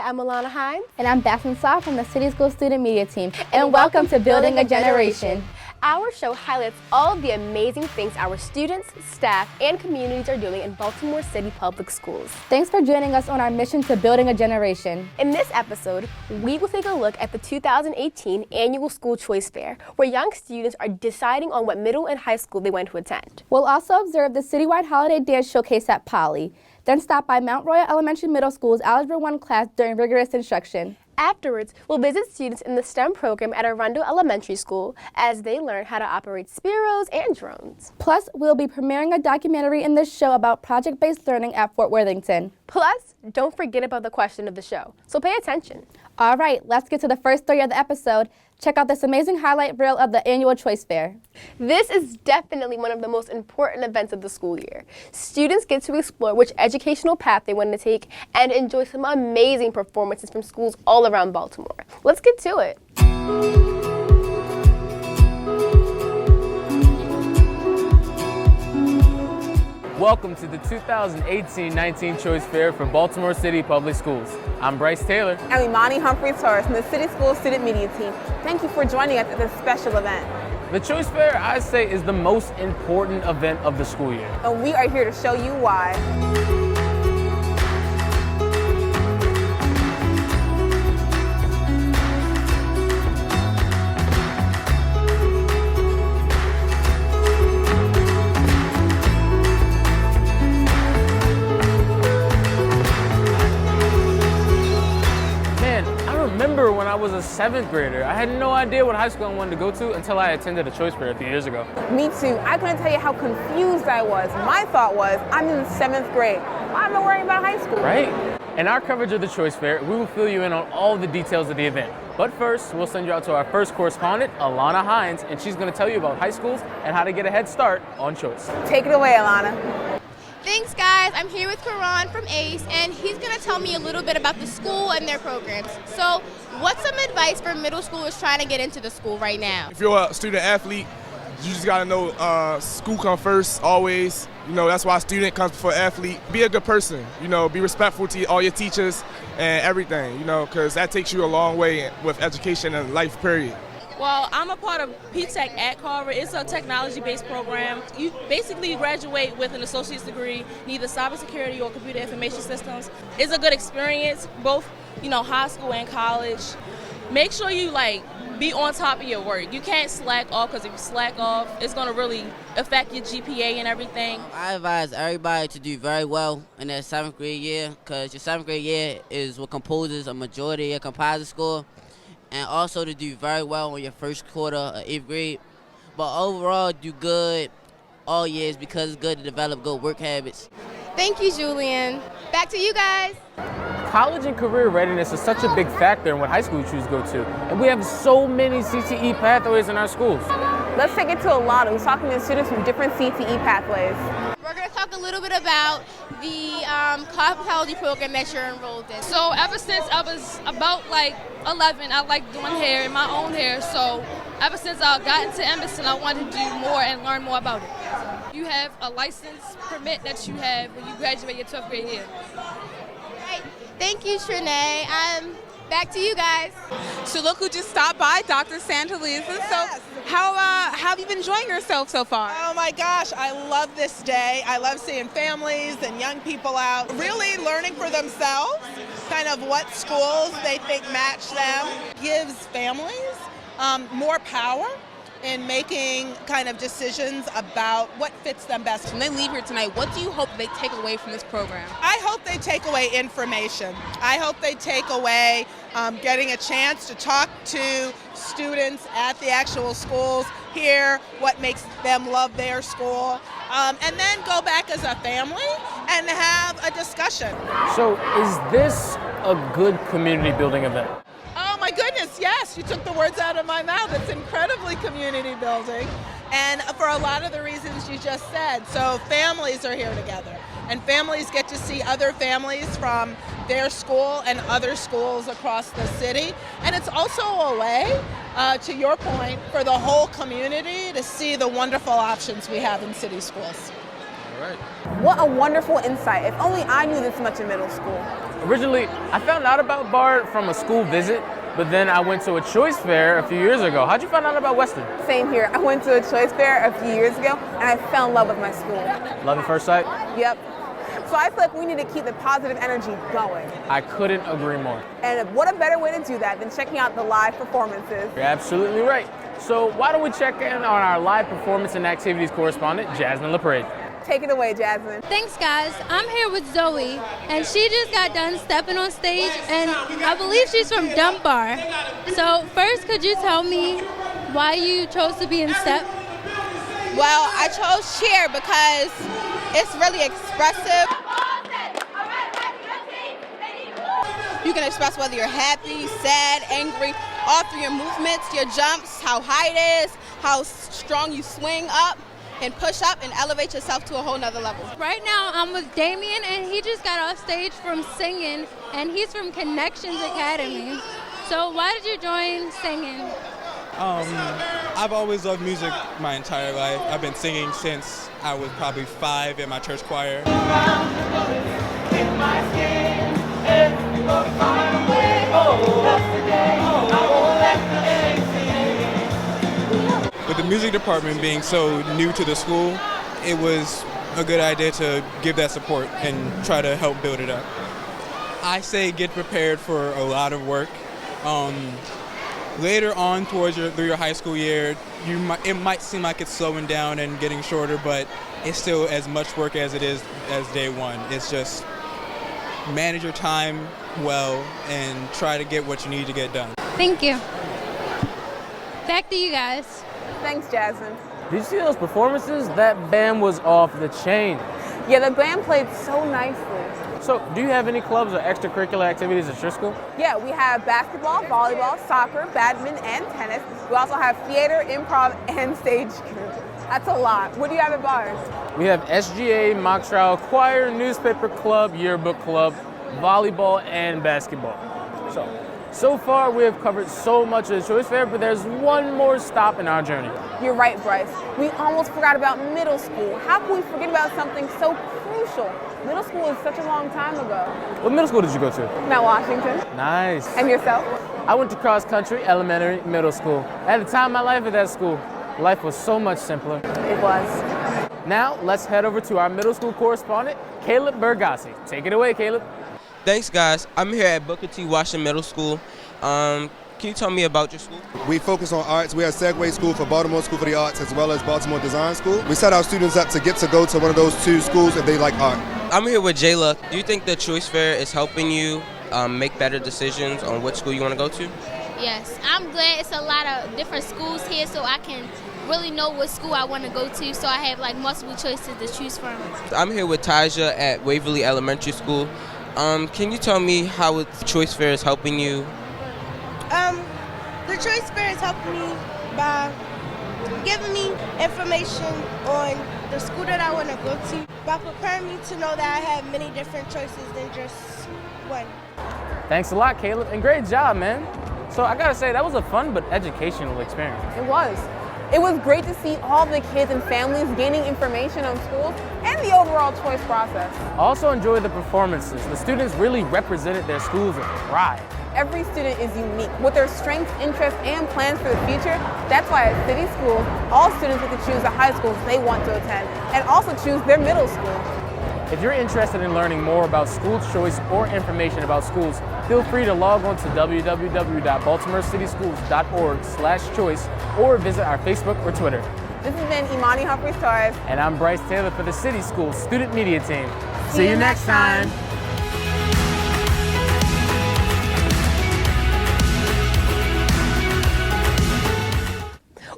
I'm Alana, Hines. And I'm Bassin, Sall from the City School Student Media Team. And welcome to Building a Generation. Our show highlights all of the amazing things our students, staff, and communities are doing in Baltimore City Public Schools. Thanks for joining us on our mission to building a generation. In this episode, we will take a look at the 2018 Annual School Choice Fair, where young students are deciding on what middle and high school they want to attend. We'll also observe the citywide holiday dance showcase at Poly, then stop by Mount Royal Elementary Middle School's Algebra 1 class during rigorous instruction. Afterwards, we'll visit students in the STEM program at Arundel Elementary School as they learn how to operate Spiros and drones. Plus, we'll be premiering a documentary in this show about project-based learning at Fort Worthington. Plus, don't forget about the question of the show, so pay attention. All right, let's get to the first story of the episode. Check out this amazing highlight reel of the annual Choice Fair. This is definitely one of the most important events of the school year. Students get to explore which educational path they want to take and enjoy some amazing performances from schools all around Baltimore. Let's get to it. Welcome to the 2018-19 Choice Fair for Baltimore City Public Schools. I'm Bryce Taylor. I'm Imani Humphrey-Torres from the City School Student Media Team. Thank you for joining us at this special event. The Choice Fair, I say, is the most important event of the school year. And we are here to show you why. Remember when I was a 7th grader, I had no idea what high school I wanted to go to until I attended a Choice Fair a few years ago. Me too. I couldn't tell you how confused I was. My thought was, I'm in the 7th grade. Why am I worrying about high school? Right. In our coverage of the Choice Fair, we will fill you in on all the details of the event. But first, we'll send you out to our first correspondent, Alana Hines, and she's going to tell you about high schools and how to get a head start on choice. Take it away, Alana. Thanks, guys. I'm here with Karan from ACE, and he's going to tell me a little bit about the school and their programs. So, what's some advice for middle schoolers trying to get into the school right now? If you're a student athlete, you just got to know school comes first, always. You know, that's why student comes before athlete. Be a good person, you know, be respectful to all your teachers and everything, you know, because that takes you a long way with education and life, period. Well, I'm a part of P-Tech at Carver. It's a technology-based program. You basically graduate with an associate's degree in either cybersecurity or computer information systems. It's a good experience, both, you know, high school and college. Make sure you, be on top of your work. You can't slack off, because if you slack off, it's going to really affect your GPA and everything. I advise everybody to do very well in their 7th grade year, because your 7th grade year is what composes a majority of your composite score. And also to do very well on your first quarter of 8th grade. But overall, do good all years because it's good to develop good work habits. Thank you, Julian. Back to you guys. College and career readiness is such a big factor in what high school you choose to go to. And we have so many CTE pathways in our schools. Let's take it to Alana, who's talking to students from different CTE pathways. We're going to talk a little bit about the cosmetology program that you're enrolled in. So ever since I was about 11, I like doing hair and my own hair. So ever since I got into Emerson, I wanted to do more and learn more about it. You have a license permit that you have when you graduate your 12th grade year. Right. Thank you, Trinae. Back to you guys. So look who just stopped by, Dr. Santaliza. Yes. So how have you been enjoying yourself so far? Oh my gosh, I love this day. I love seeing families and young people out, really learning for themselves, kind of what schools they think match them. Gives families more power in making kind of decisions about what fits them best. When they leave here tonight, what do you hope they take away from this program? I hope they take away information. I hope they take away getting a chance to talk to students at the actual schools, hear what makes them love their school, and then go back as a family and have a discussion. So is this a good community building event? Oh my goodness, yes, you took the words out of my mouth. It's incredibly community building, and for a lot of the reasons you just said. So families are here together, and families get to see other families from their school and other schools across the city. And it's also a way, to your point, for the whole community to see the wonderful options we have in city schools. All right. What a wonderful insight. If only I knew this much in middle school. Originally, I found out about BART from a school visit, but then I went to a choice fair a few years ago. How'd you find out about Western? Same here. I went to a choice fair a few years ago and I fell in love with my school. Love at first sight? Yep. So I feel like we need to keep the positive energy going. I couldn't agree more. And what a better way to do that than checking out the live performances. You're absolutely right. So why don't we check in on our live performance and activities correspondent, Jasmine LaPrade. Take it away, Jasmine. Thanks, guys. I'm here with Zoe, and she just got done stepping on stage, and I believe she's from Dunbar. So first, could you tell me why you chose to be in step? Well, I chose cheer because it's really expressive. You can express whether you're happy, sad, angry, all through your movements, your jumps, how high it is, how strong you swing up and push up and elevate yourself to a whole nother level. Right now, I'm with Damien, and he just got off stage from singing, and he's from Connections Academy. So why did you join singing? I've always loved music my entire life. I've been singing since I was probably 5 in my church choir. With the music department being so new to the school, it was a good idea to give that support and try to help build it up. I say get prepared for a lot of work. Later on through your high school year, it might seem like it's slowing down and getting shorter, but it's still as much work as it is as day one. It's just manage your time well and try to get what you need to get done. Thank you. Back to you guys. Thanks, Jasmine. Did you see those performances? That band was off the chain. Yeah, the band played so nicely. So, do you have any clubs or extracurricular activities at your school? Yeah, we have basketball, volleyball, soccer, badminton, and tennis. We also have theater, improv, and stage crew. That's a lot. What do you have at bars? We have SGA, mock trial, choir, newspaper club, yearbook club, volleyball, and basketball. So far we have covered so much of the choice fair, but there's one more stop in our journey. You're right, Bryce. We almost forgot about middle school. How can we forget about something so crucial? Middle school is such a long time ago. What middle school did you go to? Mount Washington. Nice. And yourself? I went to cross country, elementary, middle school. At the time of my life at that school, life was so much simpler. It was. Now, let's head over to our middle school correspondent, Caleb Bergassi. Take it away, Caleb. Thanks, guys. I'm here at Booker T. Washington Middle School. Can you tell me about your school? We focus on arts. We have Segway School for Baltimore School for the Arts as well as Baltimore Design School. We set our students up to get to go to one of those two schools if they like art. I'm here with Jayla. Do you think the choice fair is helping you make better decisions on what school you want to go to? Yes, I'm glad it's a lot of different schools here so I can really know what school I want to go to, so I have like multiple choices to choose from. I'm here with Taja at Waverly Elementary School. Can you tell me how the choice fair is helping you? The choice fair is helping me by giving me information on the school that I want to go to, by preparing me to know that I have many different choices than just one. Thanks a lot, Caleb, and great job, man. So I gotta say, that was a fun but educational experience. It was. It was great to see all the kids and families gaining information on schools and the overall choice process. I also enjoyed the performances. The students really represented their schools with pride. Every student is unique with their strengths, interests, and plans for the future. That's why at City Schools, all students get to choose the high schools they want to attend and also choose their middle school. If you're interested in learning more about school choice or information about schools, feel free to log on to www.baltimorecityschools.org/choice or visit our Facebook or Twitter. This has been Imani Humphreys-Torres. And I'm Bryce Taylor for the City Schools Student Media Team. See you next time.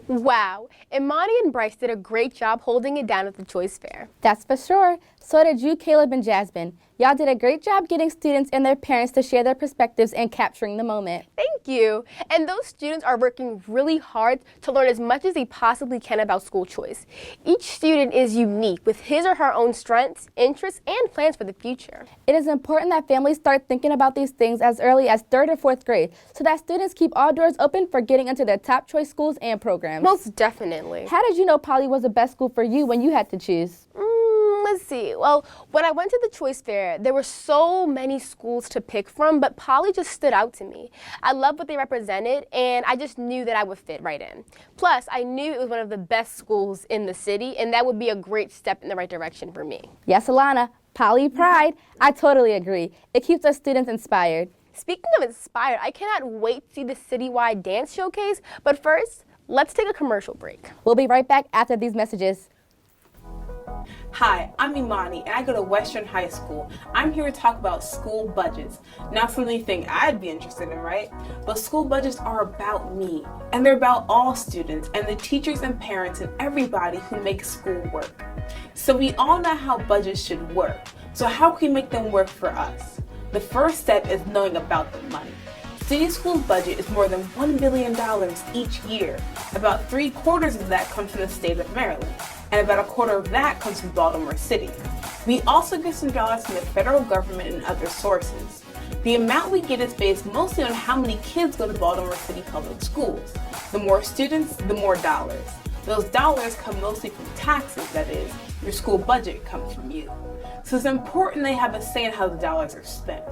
Wow, Imani and Bryce did a great job holding it down at the choice fair. That's for sure. So did you, Caleb and Jasmine. Y'all did a great job getting students and their parents to share their perspectives and capturing the moment. Thank you. And those students are working really hard to learn as much as they possibly can about school choice. Each student is unique with his or her own strengths, interests, and plans for the future. It is important that families start thinking about these things as early as 3rd or 4th grade so that students keep all doors open for getting into their top choice schools and programs. Most definitely. How did you know Poly was the best school for you when you had to choose? Let's see. Well, when I went to the choice fair, there were so many schools to pick from, but Poly just stood out to me. I loved what they represented, and I just knew that I would fit right in. Plus, I knew it was one of the best schools in the city, and that would be a great step in the right direction for me. Yes, Alana, Poly pride. I totally agree. It keeps us students inspired. Speaking of inspired, I cannot wait to see the citywide dance showcase, but first, let's take a commercial break. We'll be right back after these messages. Hi, I'm Imani, and I go to Western High School. I'm here to talk about school budgets. Not something you think I'd be interested in, right? But school budgets are about me, and they're about all students and the teachers and parents and everybody who makes school work. So we all know how budgets should work. So how can we make them work for us? The first step is knowing about the money. City School's budget is more than $1 billion each year. About 3/4 of that comes from the state of Maryland, and about 1/4 of that comes from Baltimore City. We also get some dollars from the federal government and other sources. The amount we get is based mostly on how many kids go to Baltimore City public schools. The more students, the more dollars. Those dollars come mostly from taxes, that is, your school budget comes from you. So it's important they have a say in how the dollars are spent.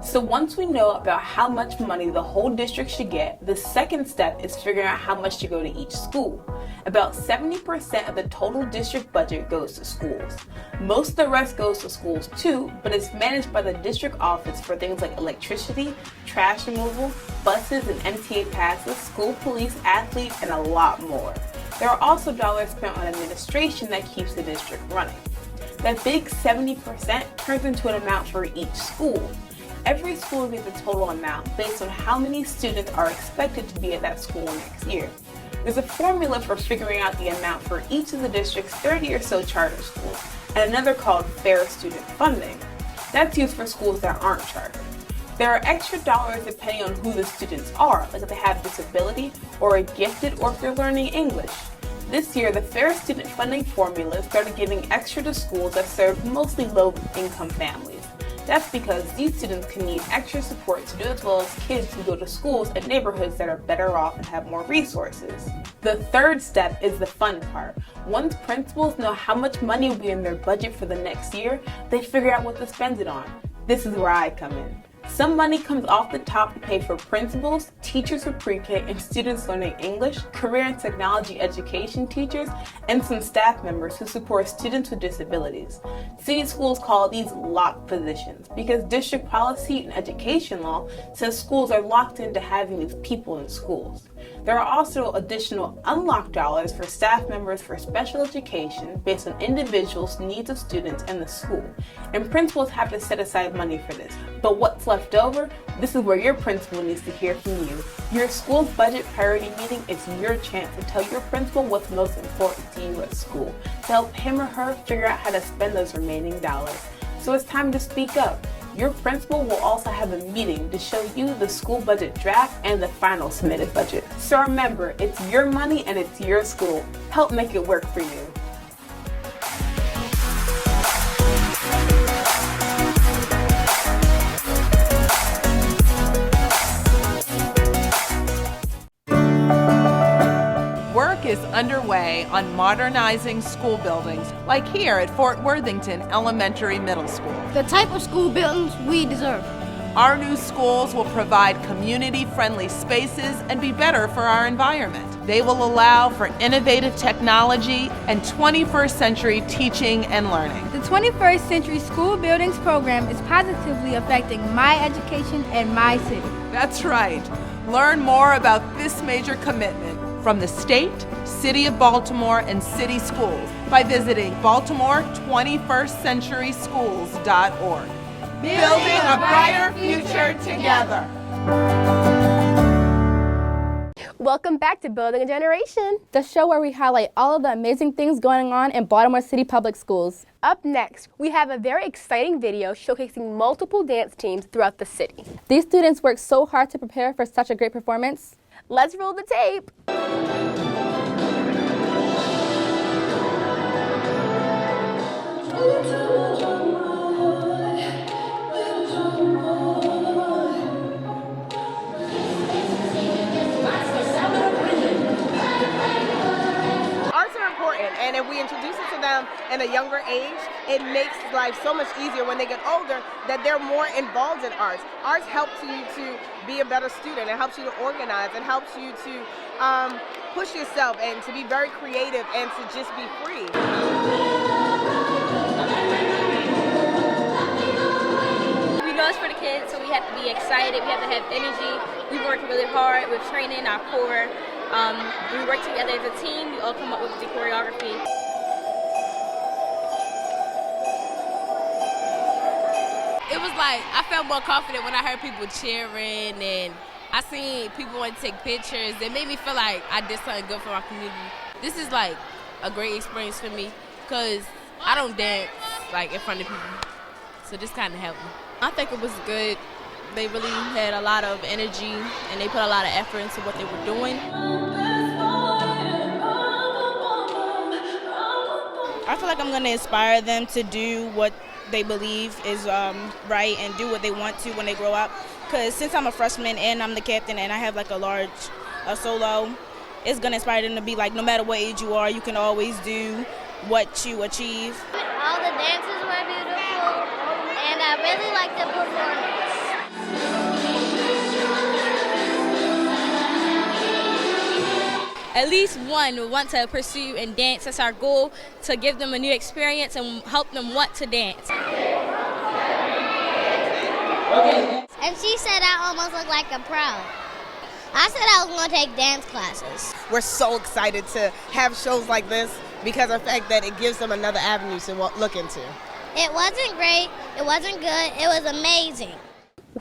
So once we know about how much money the whole district should get, the second step is figuring out how much to go to each school. About 70% of the total district budget goes to schools. Most of the rest goes to schools too, but it's managed by the district office for things like electricity, trash removal, buses and MTA passes, school police, athletes, and a lot more. There are also dollars spent on administration that keeps the district running. That big 70% turns into an amount for each school. Every school gets a total amount based on how many students are expected to be at that school next year. There's a formula for figuring out the amount for each of the district's 30 or so charter schools, and another called fair student funding. That's used for schools that aren't chartered. There are extra dollars depending on who the students are, like if they have disability or are gifted or if they're learning English. This year, the Fair Student Funding formula started giving extra to schools that serve mostly low-income families. That's because these students can need extra support to do as well as kids who go to schools in neighborhoods that are better off and have more resources. The third step is the fun part. Once principals know how much money will be in their budget for the next year, they figure out what to spend it on. This is where I come in. Some money comes off the top to pay for principals, teachers for pre-K, and students learning English, career and technology education teachers, and some staff members who support students with disabilities. City schools call these locked positions because district policy and education law says schools are locked into having these people in schools. There are also additional unlocked dollars for staff members for special education based on individuals' needs of students and the school, and principals have to set aside money for this. But what's left over? This is where your principal needs to hear from you. Your school's budget priority meeting is your chance to tell your principal what's most important to you at school, to help him or her figure out how to spend those remaining dollars. So it's time to speak up. Your principal will also have a meeting to show you the school budget draft and the final submitted budget. So remember, it's your money and it's your school. Help make it work for you. Work is underway on modernizing school buildings, like here at Fort Worthington Elementary Middle School. The type of school buildings we deserve. Our new schools will provide community-friendly spaces and be better for our environment. They will allow for innovative technology and 21st century teaching and learning. The 21st Century School Buildings program is positively affecting my education and my city. That's right. Learn more about this major commitment from the state, City of Baltimore, and city schools by visiting baltimore21stcenturyschools.org. Building a brighter future together. Welcome back to Building a Generation, the show where we highlight all of the amazing things going on in Baltimore City Public Schools. Up next, we have a very exciting video showcasing multiple dance teams throughout the city. These students worked so hard to prepare for such a great performance. Let's roll the tape. Arts are important And if we introduce it to them at a younger age, it makes life so much easier when they get older that they're more involved in arts. Arts helps you to be a better student. It helps you to organize. It helps you to push yourself and to be very creative and to just be free. We know it's for the kids, so we have to be excited. We have to have energy. We work really hard with training our core. We work together as a team. We all come up with the choreography. It was like, I felt more confident when I heard people cheering and I seen people want to take pictures. It made me feel like I did something good for my community. This is like a great experience for me because I don't dance like in front of people. So this kind of helped me. I think it was good. They really had a lot of energy and they put a lot of effort into what they were doing. I feel like I'm going to inspire them to do what they believe is right and do what they want to when they grow up. Because since I'm a freshman and I'm the captain and I have like a large solo, it's going to inspire them to be like, no matter what age you are, you can always do what you achieve. All the dances were beautiful and I really liked the performance. At least one will want to pursue and dance. That's our goal, to give them a new experience and help them want to dance. And she said I almost looked like a pro. I said I was going to take dance classes. We're so excited to have shows like this because of the fact that it gives them another avenue to look into. It wasn't great, it wasn't good, it was amazing.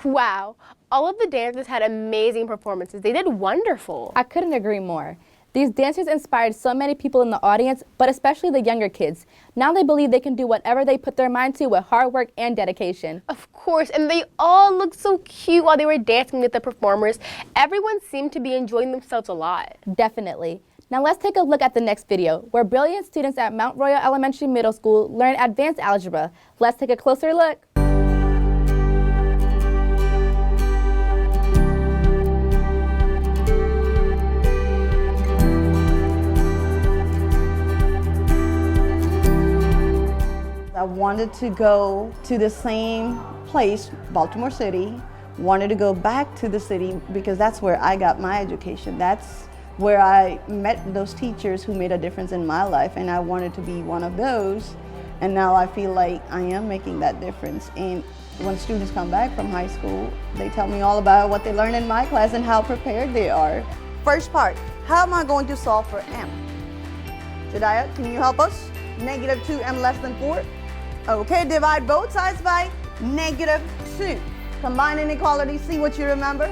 Wow, all of the dancers had amazing performances. They did wonderful. I couldn't agree more. These dancers inspired so many people in the audience, but especially the younger kids. Now they believe they can do whatever they put their mind to with hard work and dedication. Of course, and they all looked so cute while they were dancing with the performers. Everyone seemed to be enjoying themselves a lot. Definitely. Now let's take a look at the next video, where brilliant students at Mount Royal Elementary Middle School learn advanced algebra. Let's take a closer look. I wanted to go to the same place, Baltimore City, wanted to go back to the city because that's where I got my education. That's where I met those teachers who made a difference in my life, and I wanted to be one of those. And now I feel like I am making that difference. And when students come back from high school, they tell me all about what they learned in my class and how prepared they are. First part, how am I going to solve for m? Jediah, can you help us? -2m less than 4. Okay, divide both sides by -2. Combine inequalities, see what you remember.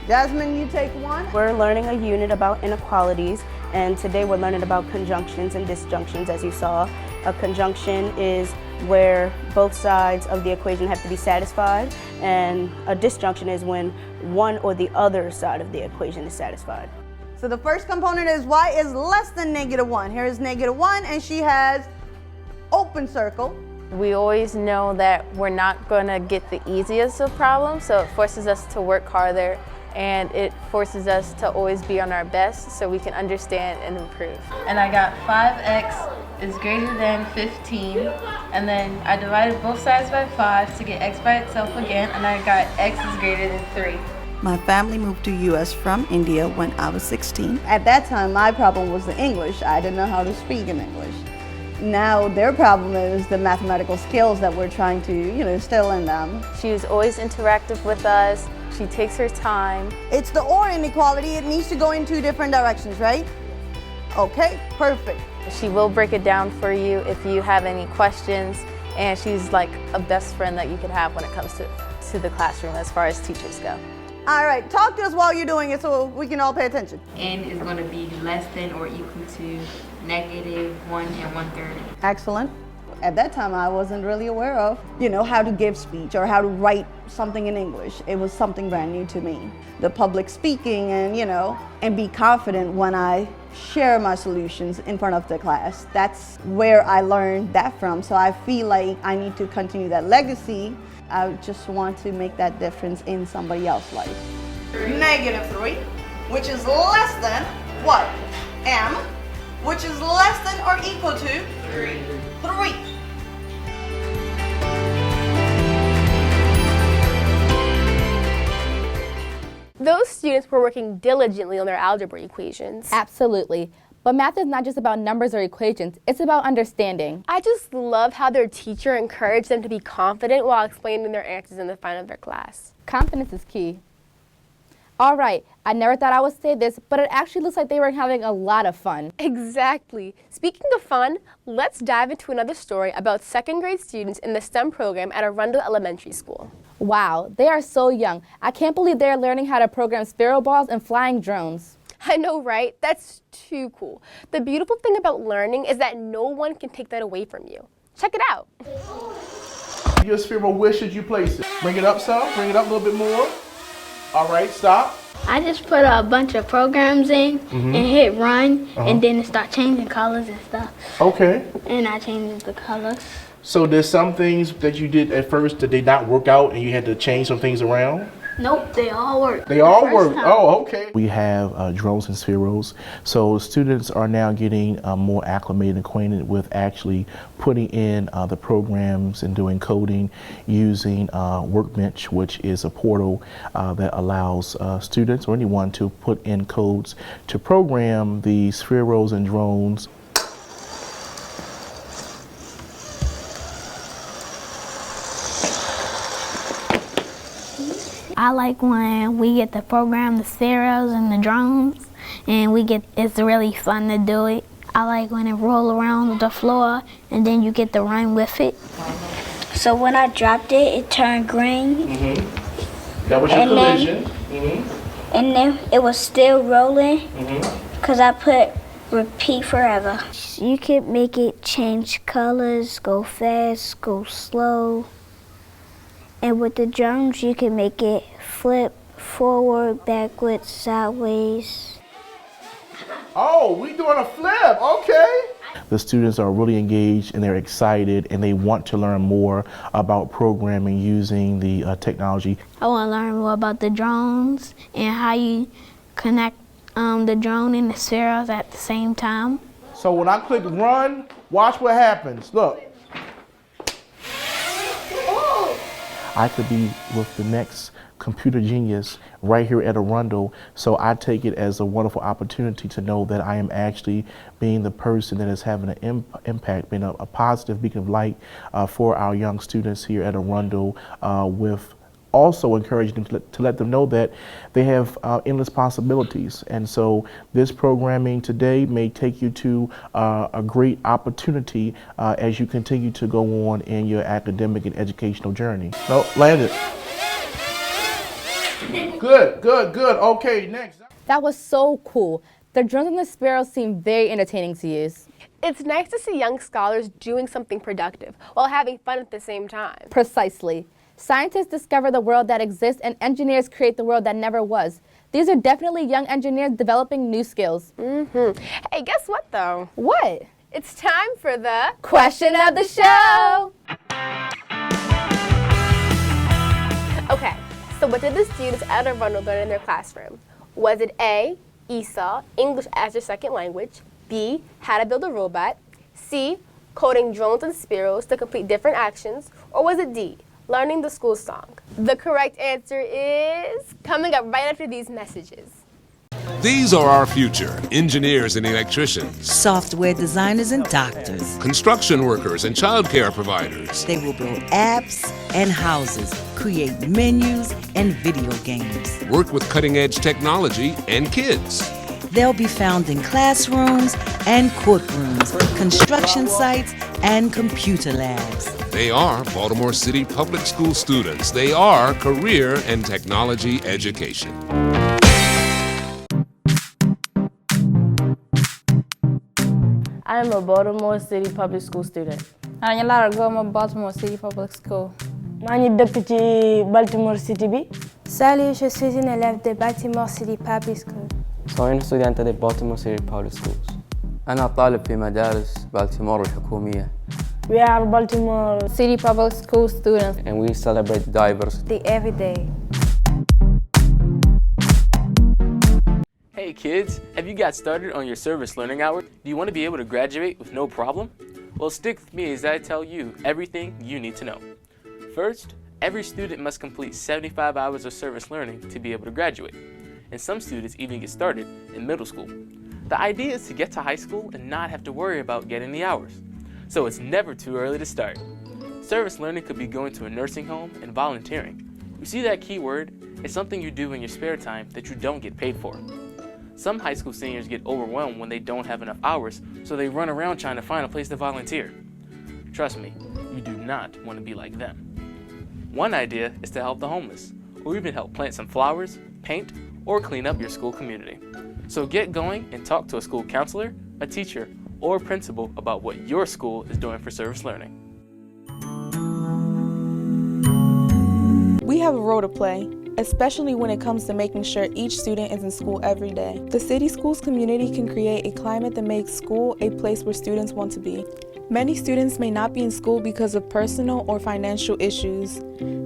Jasmine, you take 1. We're learning a unit about inequalities, and today we're learning about conjunctions and disjunctions, as you saw. A conjunction is where both sides of the equation have to be satisfied, and a disjunction is when one or the other side of the equation is satisfied. So the first component is y is less than -1. Here is -1, and she has open circle. We always know that we're not going to get the easiest of problems, so it forces us to work harder, and it forces us to always be on our best so we can understand and improve. And I got 5x is greater than 15, and then I divided both sides by 5 to get x by itself again, and I got x is greater than 3. My family moved to U.S. from India when I was 16. At that time, my problem was the English. I didn't know how to speak in English. Now their problem is the mathematical skills that we're trying to, instill in them. She was always interactive with us. She takes her time. It's the or inequality. It needs to go in 2 different directions, right? Okay, perfect. She will break it down for you if you have any questions, and she's like a best friend that you can have when it comes to the classroom as far as teachers go. All right, talk to us while you're doing it so we can all pay attention. N is going to be less than or equal to -1 1/3. Excellent. At that time, I wasn't really aware of, how to give speech or how to write something in English. It was something brand new to me. The public speaking and be confident when I share my solutions in front of the class. That's where I learned that from. So I feel like I need to continue that legacy. I just want to make that difference in somebody else's life. -3, which is less than what? M. which is less than or equal to 3. Those students were working diligently on their algebra equations. Absolutely. But math is not just about numbers or equations, it's about understanding. I just love how their teacher encouraged them to be confident while explaining their answers in the front of their class. Confidence is key. All right, I never thought I would say this, but it actually looks like they were having a lot of fun. Exactly. Speaking of fun, let's dive into another story about second grade students in the STEM program at Arundel Elementary School. Wow, they are so young. I can't believe they are learning how to program sphero balls and flying drones. I know, right? That's too cool. The beautiful thing about learning is that no one can take that away from you. Check it out. Your sphero, where should you place it? Bring it up some, bring it up a little bit more. All right, stop. I just put a bunch of programs in and hit run, and then it start changing colors and stuff. Okay. And I changed the colors. So there's some things that you did at first that did not work out and you had to change some things around? Nope, they all work. They all work. Oh, okay. We have drones and spheros. So students are now getting more acclimated and acquainted with actually putting in the programs and doing coding using Workbench, which is a portal that allows students or anyone to put in codes to program the spheros and drones. I like when we get to program the spheros and the drones, and it's really fun to do it. I like when it roll around the floor and then you get to run with it. So when I dropped it, it turned green. That was your collision. And then it was still rolling because I put repeat forever. You can make it change colors, go fast, go slow. And with the drones, you can make it flip forward, backwards, sideways. Oh, we doing a flip, okay. The students are really engaged and they're excited and they want to learn more about programming using the technology. I want to learn more about the drones and how you connect the drone and the spheros at the same time. So when I click run, watch what happens. Look. I could be with the next computer genius right here at Arundel, so I take it as a wonderful opportunity to know that I am actually being the person that is having an impact, being a positive beacon of light for our young students here at Arundel, with also encouraging them to let them know that they have endless possibilities. And so this programming today may take you to a great opportunity as you continue to go on in your academic and educational journey. No, landed. Good, good, good. Okay, next. That was so cool. The drones and the sparrows seem very entertaining to use. It's nice to see young scholars doing something productive while having fun at the same time. Precisely. Scientists discover the world that exists and engineers create the world that never was. These are definitely young engineers developing new skills. Hey, guess what though? What? It's time for the question of the show. Okay, so what did the students at Arundel learn in their classroom? Was it A, ESOL, English as their second language, B, how to build a robot, C, coding drones and spheros to complete different actions, or was it D, learning the school song? The correct answer is coming up right after these messages. These are our future: engineers and electricians, software designers and doctors, construction workers and childcare providers. They will build apps and houses, create menus and video games, work with cutting-edge technology and kids. They'll be found in classrooms and courtrooms, construction sites, and computer labs. They are Baltimore City Public School students. They are career and technology education. I'm a Baltimore City Public School student. I'm Alana from Baltimore City Public School. Je suis de Baltimore City B. Salut, je suis une élève de Baltimore City Public School. Soy un estudiante de Baltimore City Public Schools. أنا طالب في مدارس بالتيمور الحكومية. We are Baltimore City Public School students. And we celebrate diversity every day. Hey Hey kids, have you got started on your service learning hour? Do you want to be able to graduate with no problem? Well, stick with me as I tell you everything you need to know. First, every student must complete 75 hours of service learning to be able to graduate. And some students even get started in middle school. The idea is to get to high school and not have to worry about getting the hours. So it's never too early to start. Service learning could be going to a nursing home and volunteering. You see that key word? It's something you do in your spare time that you don't get paid for. Some high school seniors get overwhelmed when they don't have enough hours, so they run around trying to find a place to volunteer. Trust me, you do not want to be like them. One idea is to help the homeless, or even help plant some flowers, paint, or clean up your school community. So get going and talk to a school counselor, a teacher, or a principal about what your school is doing for service learning. We have a role to play, especially when it comes to making sure each student is in school every day. The City Schools community can create a climate that makes school a place where students want to be. Many students may not be in school because of personal or financial issues.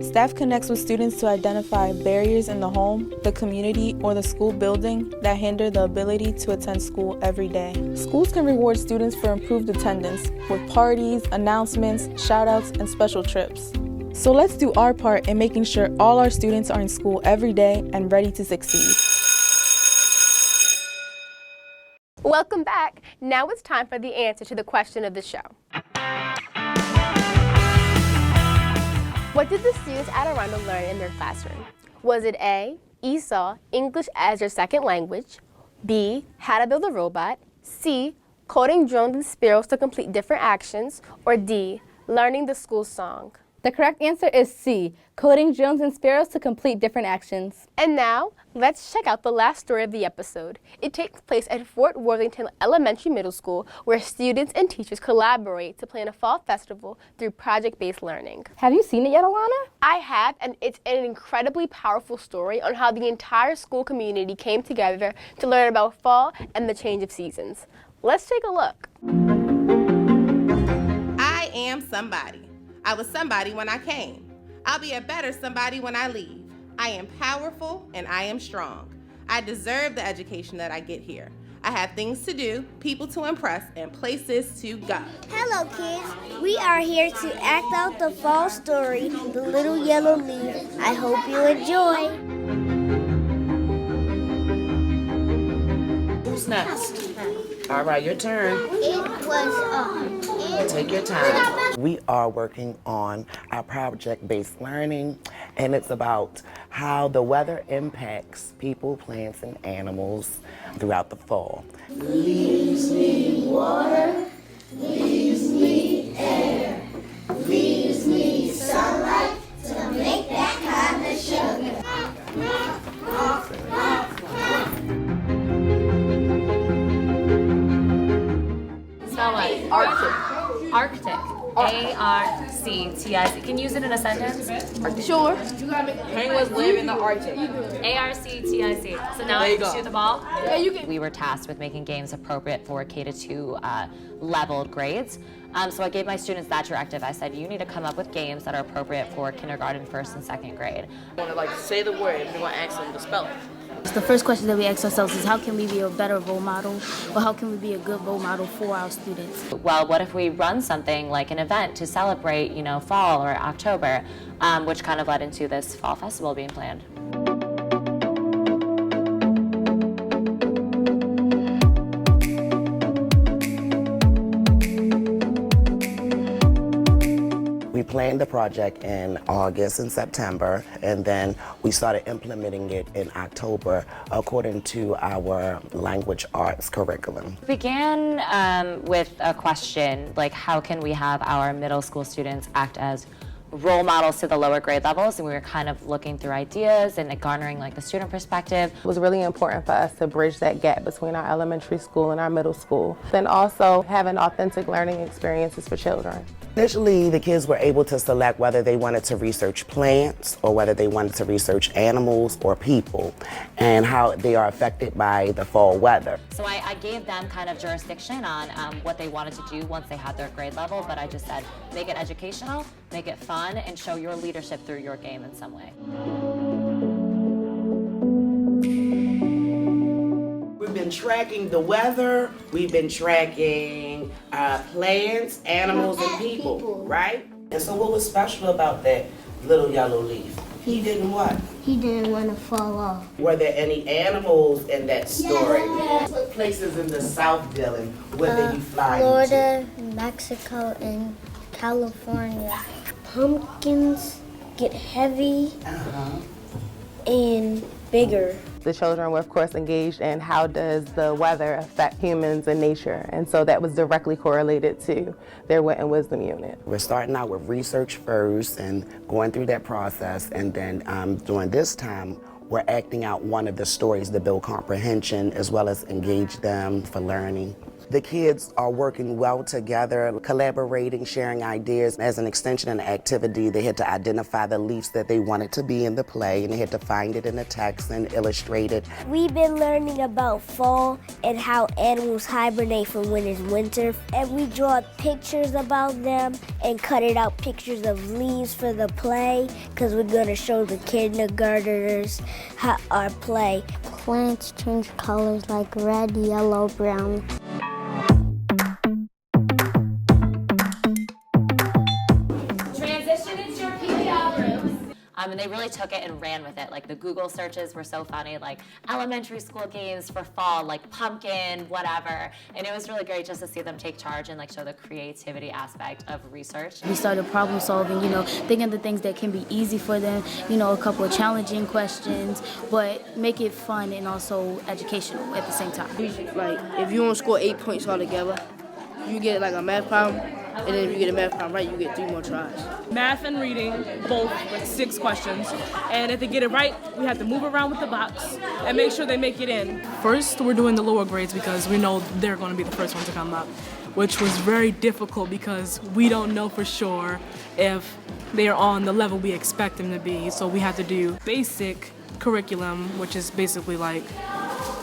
Staff connects with students to identify barriers in the home, the community, or the school building that hinder the ability to attend school every day. Schools can reward students for improved attendance with parties, announcements, shout-outs, and special trips. So let's do our part in making sure all our students are in school every day and ready to succeed. Welcome back. Now it's time for the answer to the question of the show. What did the students at Arundel learn in their classroom? Was it A, ESOL, English as your second language, B, how to build a robot, C, coding drones and sparrows to complete different actions, or D, learning the school song? The correct answer is C, coding drones and sparrows to complete different actions. And now, let's check out the last story of the episode. It takes place at Fort Worthington Elementary Middle School, where students and teachers collaborate to plan a fall festival through project-based learning. Have you seen it yet, Alana? I have, and it's an incredibly powerful story on how the entire school community came together to learn about fall and the change of seasons. Let's take a look. I am somebody. I was somebody when I came. I'll be a better somebody when I leave. I am powerful and I am strong. I deserve the education that I get here. I have things to do, people to impress, and places to go. Hello, kids. We are here to act out the fall story, The Little Yellow Leaf. I hope you enjoy. Who's next? All right, your turn. Take your time. We are working on our project-based learning, and it's about how the weather impacts people, plants, and animals throughout the fall. Leaves need water, leaves need air, leaves need sunlight to make that kind of sugar. Spell what? Arctic. Arctic. A-R-C-T-I-C. Can you use it in a sentence? Sure. Penguins live in the Arctic. A-R-C-T-I-C. So now I can shoot the ball? We were tasked with making games appropriate for K-2 leveled grades. So I gave my students that directive. I said, you need to come up with games that are appropriate for kindergarten, first, and second grade. I want to say the word and we're going to ask them to spell it. The first question that we ask ourselves is how can we be a better role model, or how can we be a good role model for our students? Well, what if we run something like an event to celebrate, fall or October, which kind of led into this fall festival being planned. We planned the project in August and September, and then we started implementing it in October according to our language arts curriculum. We began with a question, like how can we have our middle school students act as role models to the lower grade levels, and we were kind of looking through ideas and garnering the student perspective. It was really important for us to bridge that gap between our elementary school and our middle school, then also having authentic learning experiences for children. Initially, the kids were able to select whether they wanted to research plants or whether they wanted to research animals or people and how they are affected by the fall weather. So I gave them kind of jurisdiction on what they wanted to do once they had their grade level, but I just said, make it educational, make it fun, and show your leadership through your game in some way. been tracking the weather, we've been tracking plants, animals, and people, right? And so what was special about that little yellow leaf? He didn't what? He didn't want to fall off. Were there any animals in that story? Yeah. What places in the South, Dylan, would they be flying Florida, Mexico, and California. Pumpkins get heavy and bigger. The children were, of course, engaged in how does the weather affect humans and nature, and so that was directly correlated to their Wit and Wisdom unit. We're starting out with research first and going through that process, and then during this time, we're acting out one of the stories to build comprehension as well as engage them for learning. The kids are working well together, collaborating, sharing ideas. As an extension of the activity, they had to identify the leaves that they wanted to be in the play, and they had to find it in the text and illustrate it. We've been learning about fall and how animals hibernate for when it's winter. And we draw pictures about them and cut it out pictures of leaves for the play, because we're going to show the kindergartners our play. Plants change colors like red, yellow, brown. And they really took it and ran with it. Like the Google searches were so funny, like elementary school games for fall, like pumpkin, whatever. And it was really great just to see them take charge and like show the creativity aspect of research. We started problem solving, thinking of the things that can be easy for them, a couple of challenging questions, but make it fun and also educational at the same time. Like, if you don't score 8 points altogether, you get like a math problem, and then if you get a math problem right, you get 3 more tries. Math and reading, both like 6 questions. And if they get it right, we have to move around with the box and make sure they make it in. First, we're doing the lower grades because we know they're going to be the first one to come up, which was very difficult because we don't know for sure if they are on the level we expect them to be. So we have to do basic curriculum, which is basically like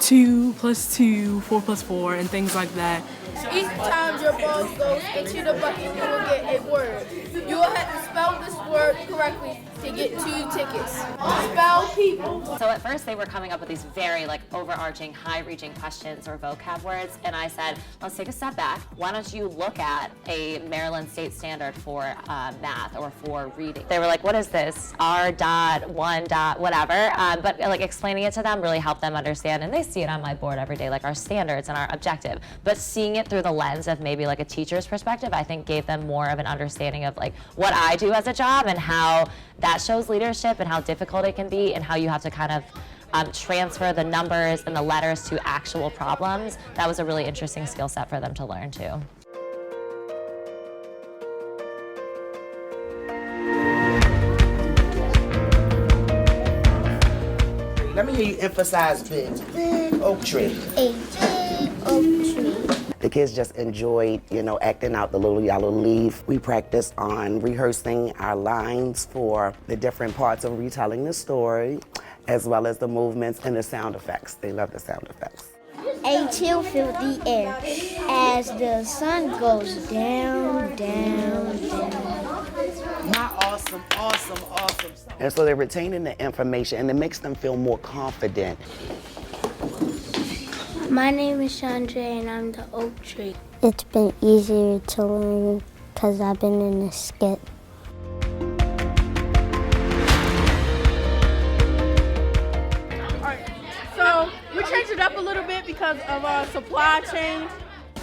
2 + 2, 4 + 4, and things like that. Each time your ball goes into the bucket, you will get a word. You will have to spell this word correctly to get 2 tickets. Spell people. So at first they were coming up with these very like overarching, high-reaching questions or vocab words, and I said, let's take a step back. Why don't you look at a Maryland state standard for math or for reading? They were like, what is this? R.1. whatever. But like explaining it to them really helped them understand, and they see it on my board every day, like our standards and our objective. But seeing it through the lens of maybe like a teacher's perspective, I think gave them more of an understanding of like what I do as a job and how that shows leadership and how difficult it can be and how you have to kind of transfer the numbers and the letters to actual problems. That was a really interesting skill set for them to learn too. Let me hear you emphasize big. Big oak tree. A big oak tree. The kids just enjoyed, acting out the little yellow leaf. We practiced on rehearsing our lines for the different parts of retelling the story, as well as the movements and the sound effects. They love the sound effects. A chill filled the air as the sun goes down, down, down. My awesome. And so they're retaining the information, and it makes them feel more confident. My name is Chandra, and I'm the oak tree. It's been easier to learn because I've been in a skit. Alright, so we changed it up a little bit because of our supply chain.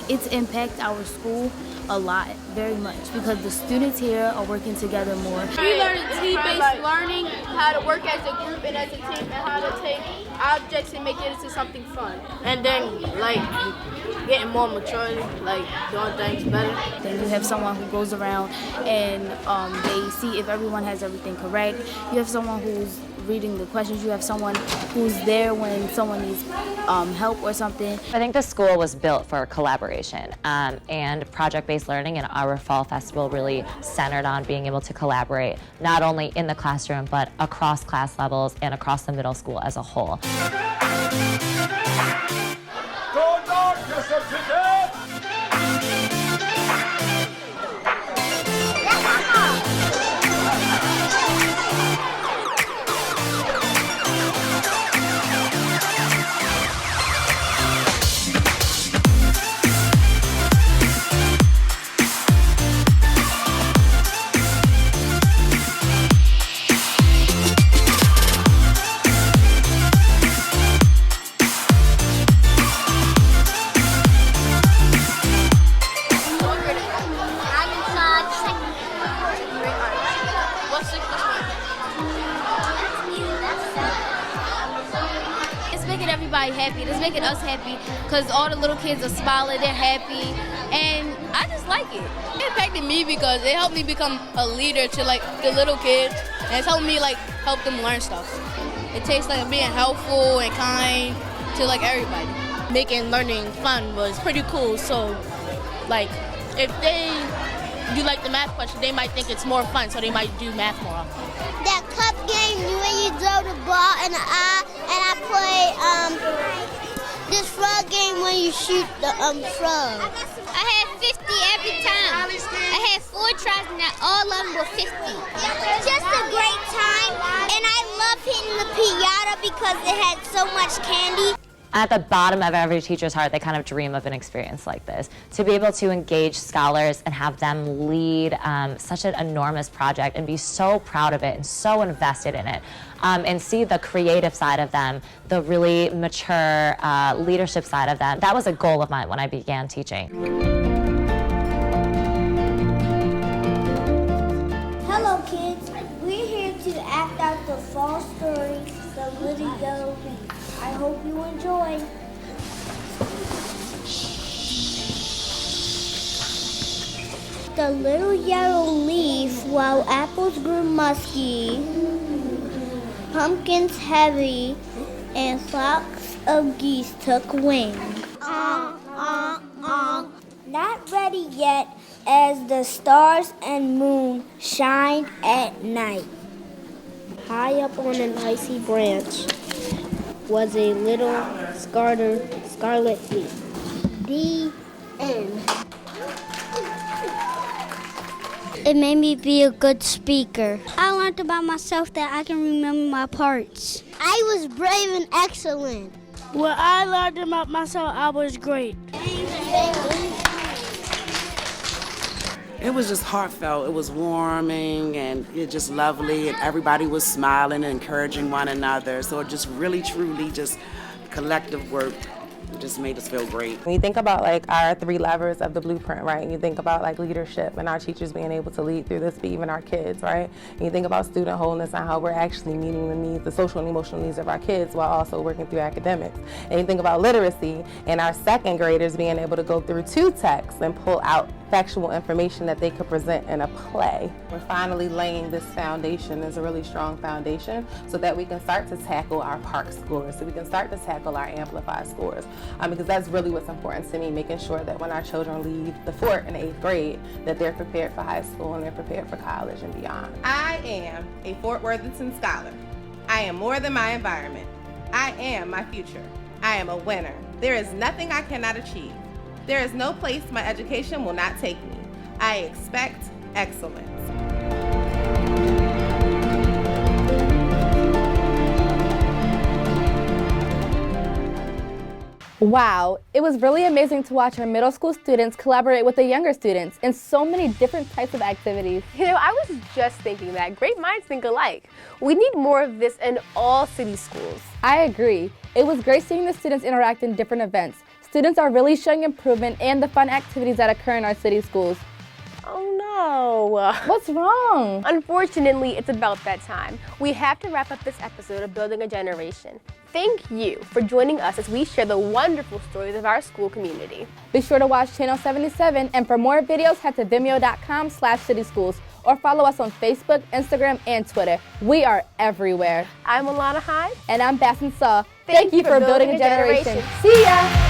It's impacted our school a lot, very much, because the students here are working together more. We learned team-based learning, how to work as a group and as a team, and how to take objects and make it into something fun. And then, like, getting more maturity, like doing things better. Then you have someone who goes around and they see if everyone has everything correct. You have someone who's reading the questions. You have someone who's there when someone needs help or something. I think the school was built for collaboration, and project-based learning, and our fall festival really centered on being able to collaborate not only in the classroom but across class levels and across the middle school as a whole. everybody happy. It's making us happy because all the little kids are smiling, they're happy, and I just like it. It impacted me because it helped me become a leader to like the little kids, and it's helped me like help them learn stuff. It takes like being helpful and kind to like everybody. Making learning fun was pretty cool. So like if they do like the math question, they might think it's more fun, so they might do math more often. That cup game when you throw the ball in the eye, and I play this frog game when you shoot the frog. I had 50 every time. I had 4 tries and all of them were 50. Just a great time, and I love hitting the piñata because it had so much candy. At the bottom of every teacher's heart, they kind of dream of an experience like this. To be able to engage scholars and have them lead such an enormous project and be so proud of it and so invested in it, and see the creative side of them, the really mature leadership side of them, that was a goal of mine when I began teaching. Hello kids, we're here to act out the fall story, The Little Yellow Leaf. I hope you enjoy. The little yellow leaf, while apples grew musky, pumpkins heavy, and flocks of geese took wing. Not ready yet, as the stars and moon shine at night. High up on an icy branch was a little scarlet leaf. The end. It made me be a good speaker. I learned about myself that I can remember my parts. I was brave and excellent. When I learned about myself, I was great. It was just heartfelt. It was warming and it just lovely, and everybody was smiling and encouraging one another. So it just really, truly, just collective work. It just made us feel great. When you think about like our 3 levers of the blueprint, right? And you think about like leadership and our teachers being able to lead through this, but even our kids, right? And you think about student wholeness and how we're actually meeting the needs, the social and emotional needs of our kids while also working through academics. And you think about literacy and our 2nd graders being able to go through 2 texts and pull out factual information that they could present in a play. We're finally laying this foundation, as a really strong foundation, so that we can start to tackle our PARC scores, so we can start to tackle our Amplify scores. Because that's really what's important to me, making sure that when our children leave the fort in 8th grade, that they're prepared for high school and they're prepared for college and beyond. I am a Fort Worthington scholar. I am more than my environment. I am my future. I am a winner. There is nothing I cannot achieve. There is no place my education will not take me. I expect excellence. Wow, it was really amazing to watch our middle school students collaborate with the younger students in so many different types of activities. You know, I was just thinking that great minds think alike. We need more of this in all city schools. I agree. It was great seeing the students interact in different events. Students are really showing improvement and the fun activities that occur in our city schools. Oh no. What's wrong? Unfortunately, it's about that time. We have to wrap up this episode of Building a Generation. Thank you for joining us as we share the wonderful stories of our school community. Be sure to watch Channel 77, and for more videos, head to vimeo.com/cityschools or follow us on Facebook, Instagram, and Twitter. We are everywhere. I'm Alana Hines. And I'm Bassin Sall. Thank you for building a generation. See ya!